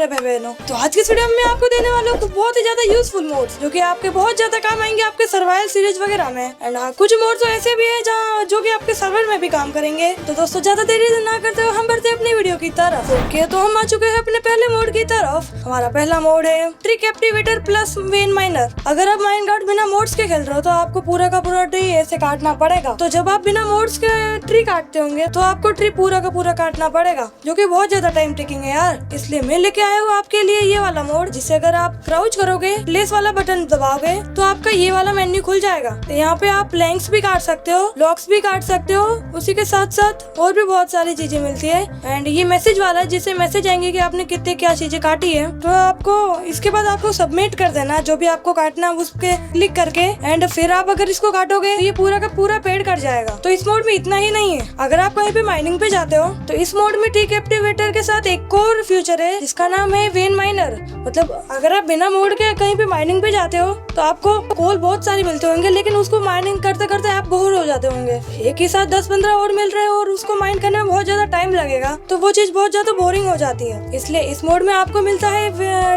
मेरे भाई बहनों। तो आज की वीडियो में आपको देने वाला हूँ बहुत ही ज्यादा यूजफुल मोड्स जो कि आपके बहुत ज्यादा काम आएंगे आपके सर्वाइवल सीरीज वगैरह में। एंड हाँ, कुछ मोड्स तो ऐसे भी है जहाँ जो कि आपके सर्वर में भी काम करेंगे। तो दोस्तों ज्यादा देरी ना करते हुए हम बढ़ते अपनी वीडियो की तरफ। ओके, तो हम आ चुके हैं अपने पहले मोड की तरफ। हमारा पहला मोड है ट्री कैप्टिवेटर प्लस वेन माइनर। अगर आप माइनकार्ट बिना मोड्स के खेल रहे हो तो आपको पूरा का पूरा ट्री ऐसे काटना पड़ेगा। तो जब आप बिना मोड्स के ट्री काटते होंगे तो आपको ट्री पूरा का पूरा काटना पड़ेगा, जो कि बहुत ज्यादा टाइम टेकिंग है यार। इसलिए मैं लेके आया हूँ आपके लिए ये वाला मोड, जिससे अगर आप क्राउच करोगे, प्लेस वाला बटन दबाओगे तो आपका ये वाला मेन्यू खुल जाएगा। तो यहाँ पे आप प्लैंक्स भी काट सकते हो, लॉक्स भी काट सकते हो, उसी के साथ साथ और भी बहुत सारी चीजें मिलती है। एंड ये मैसेज वाला है, जिससे मैसेज आएंगे कि आपने कितने क्या चीजें काटी है। तो आपको इसके बाद आपको सबमिट कर देना जो भी आपको काटना उस पे क्लिक करके। एंड फिर आप अगर इसको काटोगे तो ये पूरा का पूरा पेड कर जाएगा। तो इस मोड में इतना ही नहीं है, अगर आप कहीं पे माइनिंग पे जाते हो तो इस मोड में ट्री कैप्टिवेटर के साथ एक और फ्यूचर है जिसका नाम है वेन माइनर। मतलब अगर आप बिना मोड के कहीं पे माइनिंग पे जाते हो तो आपको कोल बहुत सारी मिलते होंगे, लेकिन उसको माइनिंग करते करते आप बोर हो जाते होंगे। एक ही साथ 10-15 और मिल रहे हैं और उसको माइन करने में बहुत ज्यादा टाइम लगेगा, तो वो चीज बहुत ज्यादा बोरिंग हो जाती है। इसलिए इस मोड में आपको मिलता है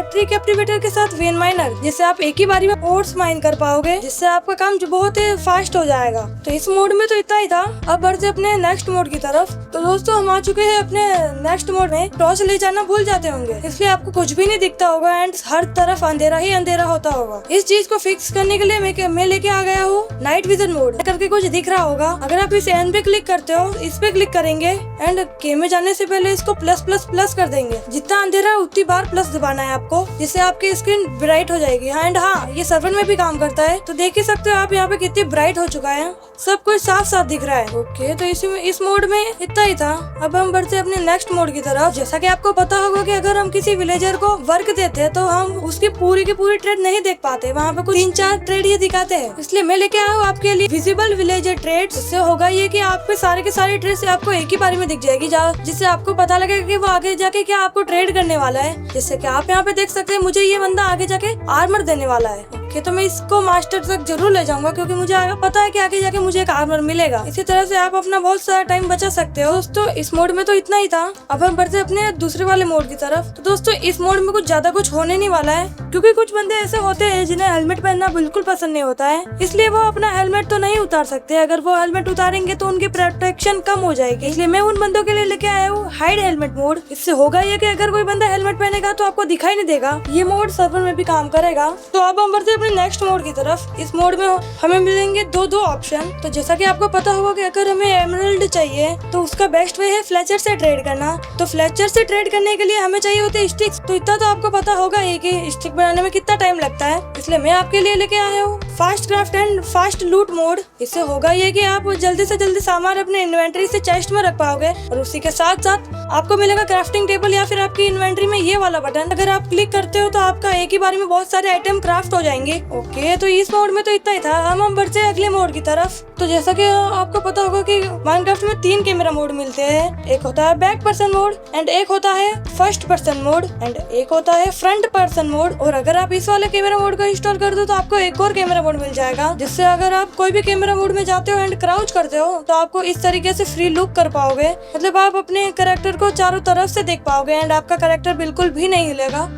ट्री कैप्टिवेटर के साथ वेन माइनर, जिससे आप एक ही बारी में ओट्स माइन कर पाओगे, जिससे आपका काम जो बहुत ही फास्ट हो जाएगा। तो इस मोड में तो इतना ही था। अब बढ़ते अपने नेक्स्ट मोड की तरफ। तो दोस्तों हम आ चुके हैं अपने नेक्स्ट मोड में। टॉर्च ले जाना भूल जाते होंगे, इसलिए आपको कुछ भी नहीं दिखता होगा एंड हर तरफ अंधेरा ही अंधेरा होता होगा। इस चीज को फिक्स करने के लिए मैं लेके आ गया हूँ नाइट विजन मोड करके। कुछ दिख रहा होगा, अगर आप इस एन पे क्लिक करते हो, इस पे क्लिक करेंगे एंड गेम में जाने से पहले इसको प्लस प्लस प्लस कर देंगे। जितना अंधेरा है उतनी बार प्लस दबाना है आपको, जिससे आपकी स्क्रीन ब्राइट हो जाएगी। एंड हाँ, ये सर्वर में भी काम करता है। तो देख ही सकते हो आप यहाँ पे कितनी ब्राइट हो चुका है, सब कुछ साफ साफ दिख रहा है। ओके, तो इस मोड में इतना ही था। अब हम बढ़ते अपने नेक्स्ट मोड की तरफ। जैसा कि आपको पता होगा कि अगर हम किसी विलेजर को वर्क देते हैं तो हम उसकी पूरी की पूरी ट्रेड नहीं देख पाते, वहाँ पे कुछ 3-4 ट्रेड ही दिखाते हैं। इसलिए मैं लेके आया हूँ आपके लिए विजिबल विलेजर ट्रेड। इससे होगा ये कि आप पे सारे के सारे ट्रेड आपको एक ही बारी में दिख जाएगी, जिससे आपको पता लगेगा कि वो आगे जाके क्या आपको ट्रेड करने वाला है। जैसे कि आप यहाँ पे देख सकते हैं, मुझे ये बंदा आगे जाके आर्मर देने वाला है। ओके, तो मैं इसको मास्टर तक जरूर ले जाऊंगा, क्योंकि मुझे पता है कि आगे जाके मुझे एक आर्मर मिलेगा। इसी तरह से आप अपना बहुत सारा टाइम बचा सकते हो। दोस्तों इस मोड में तो इतना ही था। अब हम बढ़ते अपने दूसरे वाले मोड की तरफ। तो दोस्तों इस मोड में कुछ ज्यादा कुछ होने नहीं वाला है, क्योंकि कुछ बंदे ऐसे होते हैं जिन्हें हेलमेट पहनना बिल्कुल पसंद नहीं होता है, इसलिए वो अपना हेलमेट तो नहीं उतार सकते। अगर वो हेलमेट उतारेंगे तो उनकी प्रोटेक्शन कम हो जाएगी। इसलिए मैं उन बंदों के लिए लेके आया हूँ हाइड हेलमेट मोड। इससे होगा ये कि अगर कोई बंदा हेलमेट पहनेगा तो आपको दिखाई नहीं देगा। ये मोड सर्वर में भी काम करेगा। तो अब हम बढ़ते अपने नेक्स्ट मोड की तरफ। इस मोड में हमें मिलेंगे दो ऑप्शन। तो जैसा कि आपको पता होगा कि अगर हमें एमराल्ड चाहिए तो उसका बेस्ट वे है फ्लेचर से ट्रेड करना। तो फ्लेचर से ट्रेड करने के लिए हमें चाहिए होते हैं स्टिक्स। तो इतना तो आपको पता होगा ही कि स्टिक बनाने में कितना टाइम लगता है। इसलिए मैं आपके लिए लेके आया हूँ फास्ट क्राफ्ट एंड फास्ट लूट मोड। इससे होगा ये कि आप जल्दी से जल्दी सामान अपने इन्वेंटरी से चेस्ट में रख पाओगे, और उसी के साथ साथ आपको मिलेगा क्राफ्टिंग टेबल या फिर आपकी इन्वेंटरी में ये वाला बटन। अगर आप क्लिक करते हो तो आपका एक ही बार में बहुत सारे आइटम क्राफ्ट हो जाएंगे। ओके, तो इस मोड में तो इतना ही था। हम बढ़ते हैं अगले मोड की तरफ। तो जैसा कि आपको पता होगा कि माइनक्राफ्ट में 3 कैमरा मोड मिलते हैं। एक होता है बैक पर्सन मोड, एंड एक होता है फर्स्ट पर्सन मोड, एंड एक होता है फ्रंट पर्सन मोड। और अगर आप इस वाले कैमरा मोड को इंस्टॉल कर दो तो आपको एक और कैमरा मोड मिल जाएगा, जिससे अगर आप कोई भी कैमरा मोड में जाते हो एंड क्राउच करते हो तो आपको इस तरीके से फ्री लुक कर पाओगे। मतलब आप अपने कैरेक्टर को चारों तरफ से देख पाओगे एंड आपका कैरेक्टर बिल्कुल भी नहीं हिलेगा।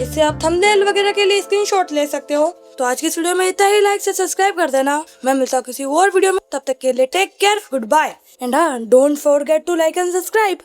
इससे आप थंबनेल वगैरह के लिए स्क्रीनशॉट ले सकते हो। तो आज की वीडियो में इतना ही। लाइक से सब्सक्राइब कर देना। मैं मिलता हूँ किसी और वीडियो में, तब तक के लिए take care, goodbye and don't forget to like and subscribe.